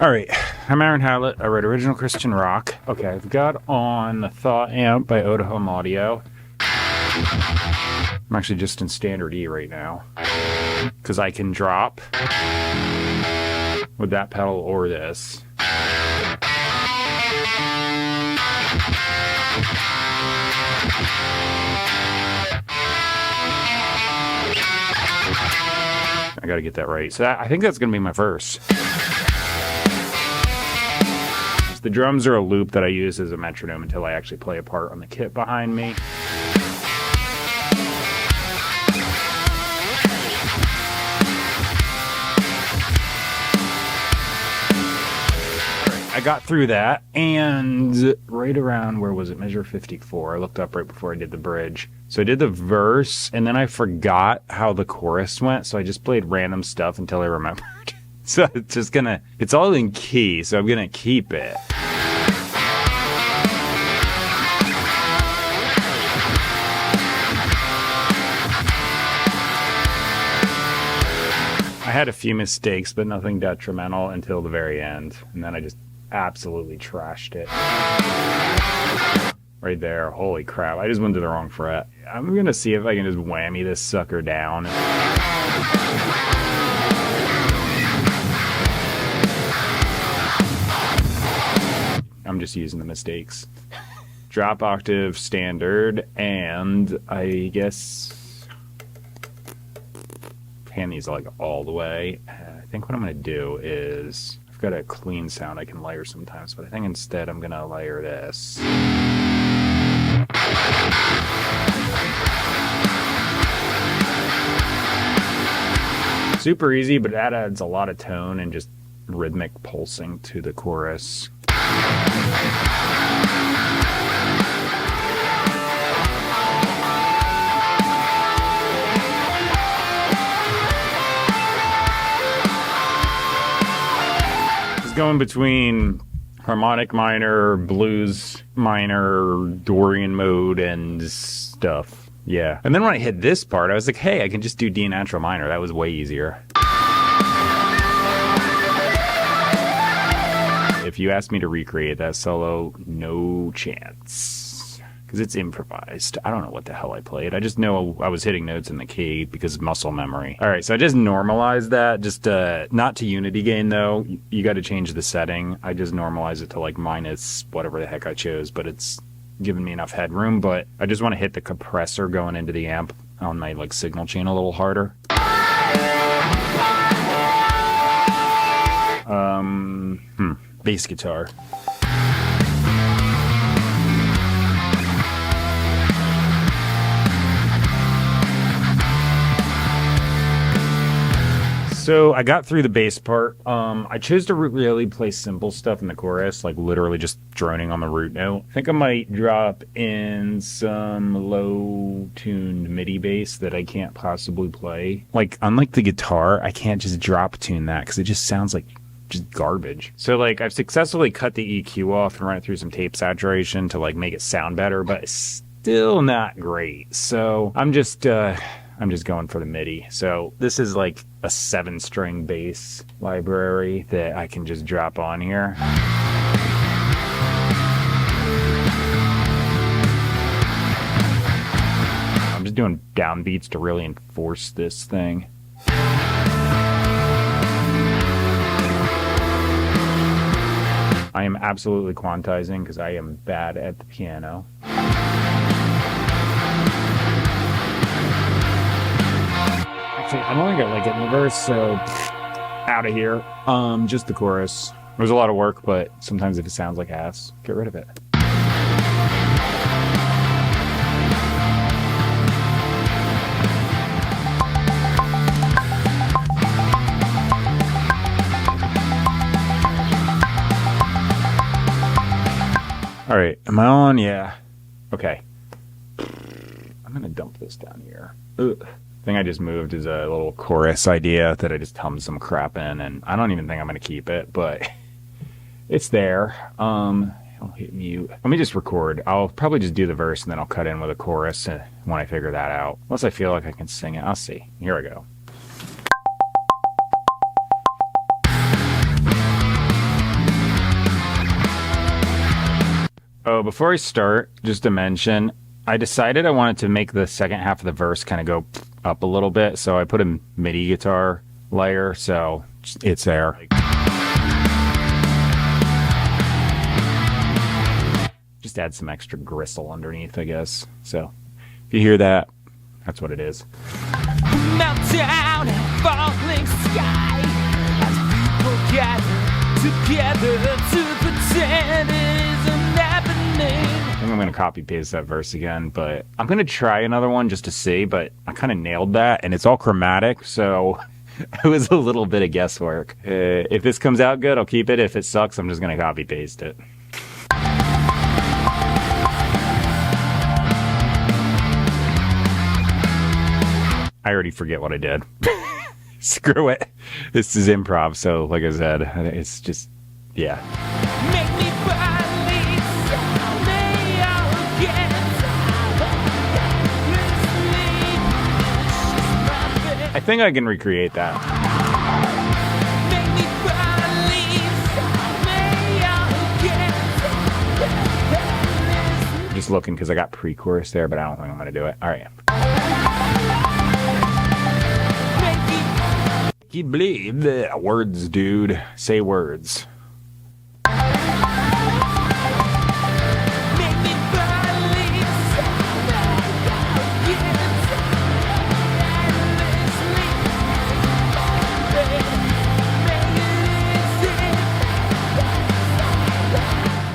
All right, I'm Aaron Hallett. I write original Christian rock. Okay, I've got on the Thought Amp by Home Audio. I'm actually just in standard E right now because I can drop with that pedal or this. I gotta get that right. So I think that's gonna be my verse. The drums are a loop that I use as a metronome until I actually play a part on the kit behind me. I got through that, and right around, where was it, measure 54, I looked up right before I did the bridge. So I did the verse, and then I forgot how the chorus went, so I just played random stuff until I remembered. So it's just gonna, it's all in key, so I'm gonna keep it. I had a few mistakes, but nothing detrimental until the very end, and then I just absolutely trashed it. Right there, holy crap, I just went to the wrong fret. I'm gonna see if I can just whammy this sucker down. I'm just using the mistakes. Drop octave, standard, and I guess pan these like all the way. I think what I'm gonna do is, I've got a clean sound I can layer sometimes, but I think instead I'm gonna layer this. Super easy, but that adds a lot of tone and just rhythmic pulsing to the chorus. It's going between harmonic minor, blues minor, Dorian mode, and stuff. Yeah. And then when I hit this part, I was like, hey, I can just do D natural minor. That was way easier. If you asked me to recreate that solo, no chance. Because it's improvised. I don't know what the hell I played. I just know I was hitting notes in the key because of muscle memory. Alright, so I just normalized that. Just not to unity gain though. You got to change the setting. I just normalized it to like minus whatever the heck I chose, but it's giving me enough headroom. But I just want to hit the compressor going into the amp on my like signal chain a little harder. Bass guitar. So I got through the bass part. I chose to really play simple stuff in the chorus, like literally just droning on the root note. I think I might drop in some low-tuned MIDI bass that I can't possibly play. Like, unlike the guitar, I can't just drop tune that because it just sounds like just garbage. So like I've successfully cut the EQ off and run it through some tape saturation to like make it sound better, but it's still not great. So I'm just going for the MIDI. So this is like a 7-string bass library that I can just drop on here. I'm just doing downbeats to really enforce this thing. I am absolutely quantizing because I am bad at the piano. Actually, I've only got like it in the verse, so out of here. Just the chorus. It was a lot of work, but sometimes if it sounds like ass, get rid of it. All right, am I on? Yeah. Okay. I'm gonna dump this down here. Ugh. Thing I just moved is a little chorus idea that I just hummed some crap in, and I don't even think I'm gonna keep it, but it's there. I'll hit mute. Let me just record. I'll probably just do the verse and then I'll cut in with a chorus when I figure that out. Unless I feel like I can sing it. I'll see. Here I go. Oh, before I start, just to mention, I decided I wanted to make the second half of the verse kind of go up a little bit, so I put a MIDI guitar layer, so it's there. Just add some extra gristle underneath, I guess. So if you hear that, that's what it is. Meltdown, falling sky, as people gather together to pretend it isn't happening. I think I'm going to copy paste that verse again, but I'm going to try another one just to see, but I kind of nailed that, and it's all chromatic, so it was a little bit of guesswork. If this comes out good, I'll keep it. If it sucks, I'm just going to copy paste it. I already forget what I did. Screw it. This is improv, so like I said, it's just, yeah. Make me believe someday I'll get I think I can recreate that. Make me believe someday I'll get I'm just looking because I got pre-chorus there, but I don't think I'm going to do it. All right. You believe the words, dude. Say words.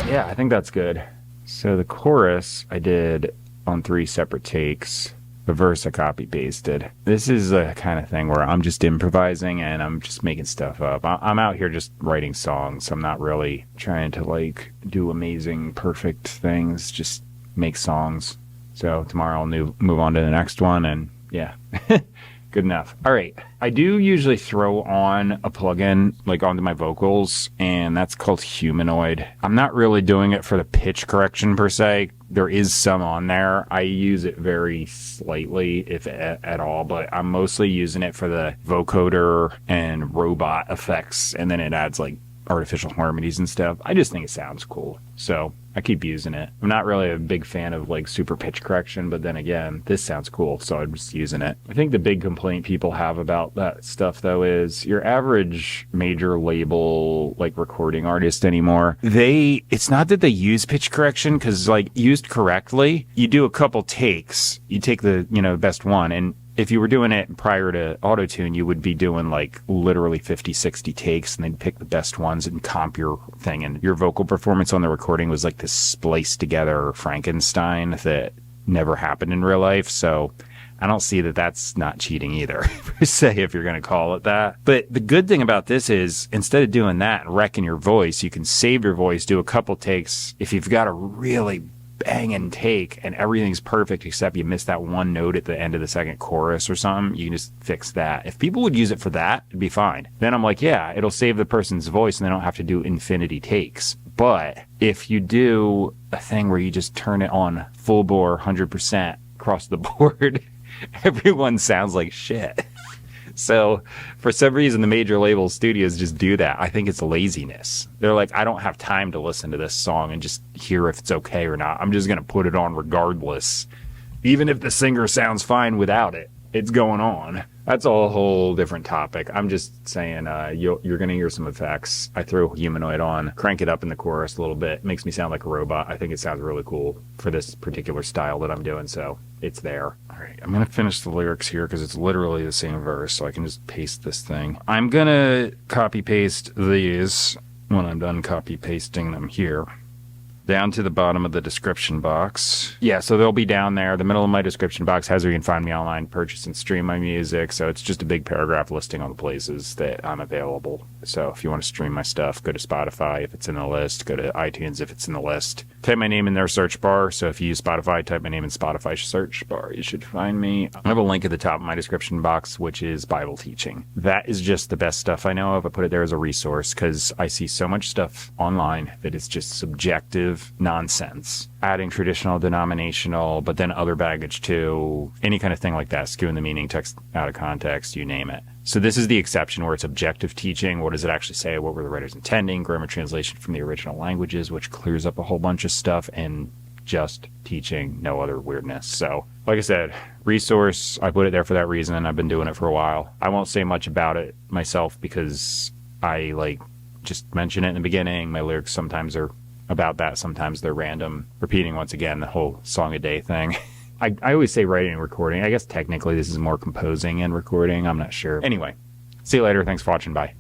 Yeah, I think that's good. So the chorus I did on 3 separate takes. The verse I copy pasted. This is a kind of thing where I'm just improvising and I'm just making stuff up. I'm out here just writing songs. I'm not really trying to like do amazing, perfect things. Just make songs. So tomorrow I'll move on to the next one, and yeah. Good enough. All right. I do usually throw on a plugin like onto my vocals, and that's called Humanoid. I'm not really doing it for the pitch correction per se. There is some on there. I use it very slightly, if at all, but I'm mostly using it for the vocoder and robot effects, and then it adds like artificial harmonies and stuff. I just think it sounds cool, so I keep using it. I'm not really a big fan of like super pitch correction, but then again, this sounds cool, so I'm just using it. I think the big complaint people have about that stuff though is your average major label like recording artist anymore, it's not that they use pitch correction, because like used correctly, you do a couple takes, you take the best one, and if you were doing it prior to auto-tune, you would be doing like literally 50, 60 takes, and then pick the best ones and comp your thing. And your vocal performance on the recording was like this spliced together Frankenstein that never happened in real life. So I don't see that that's not cheating either, per se, if you're going to call it that. But the good thing about this is instead of doing that and wrecking your voice, you can save your voice, do a couple takes. If you've got a really banging take and everything's perfect except you miss that one note at the end of the second chorus or something, you can just fix that. If people would use it for that, it'd be fine. Then I'm like, yeah, it'll save the person's voice and they don't have to do infinity takes. But if you do a thing where you just turn it on full bore 100% across the board, everyone sounds like shit. So for some reason, the major label studios just do that. I think it's laziness. They're like, I don't have time to listen to this song and just hear if it's okay or not. I'm just going to put it on regardless. Even if the singer sounds fine without it, it's going on. That's a whole different topic. I'm just saying you're going to hear some effects. I throw Humanoid on, crank it up in the chorus a little bit. It makes me sound like a robot. I think it sounds really cool for this particular style that I'm doing, so it's there. All right, I'm going to finish the lyrics here because it's literally the same verse, so I can just paste this thing. I'm going to copy paste these when I'm done copy pasting them here. Down to the bottom of the description box. Yeah, so they'll be down there. The middle of my description box has where you can find me online, purchase and stream my music. So it's just a big paragraph listing all the places that I'm available. So if you want to stream my stuff, go to Spotify if it's in the list. Go to iTunes if it's in the list. Type my name in their search bar. So if you use Spotify, type my name in Spotify search bar. You should find me. I have a link at the top of my description box, which is Bible teaching. That is just the best stuff I know of. I put it there as a resource because I see so much stuff online that is just subjective nonsense, adding traditional, denominational, but then other baggage too, any kind of thing like that, skewing the meaning, text out of context, you name it. So this is the exception where it's objective teaching. What does it actually say? What were the writers intending? Grammar translation from the original languages, which clears up a whole bunch of stuff, and just teaching, no other weirdness. So, like I said, resource, I put it there for that reason. I've been doing it for a while. I won't say much about it myself because I just mention it in the beginning. My lyrics sometimes are about that. Sometimes they're random. Repeating once again, the whole song a day thing. I always say writing and recording. I guess technically this is more composing and recording. I'm not sure. Anyway, see you later. Thanks for watching. Bye.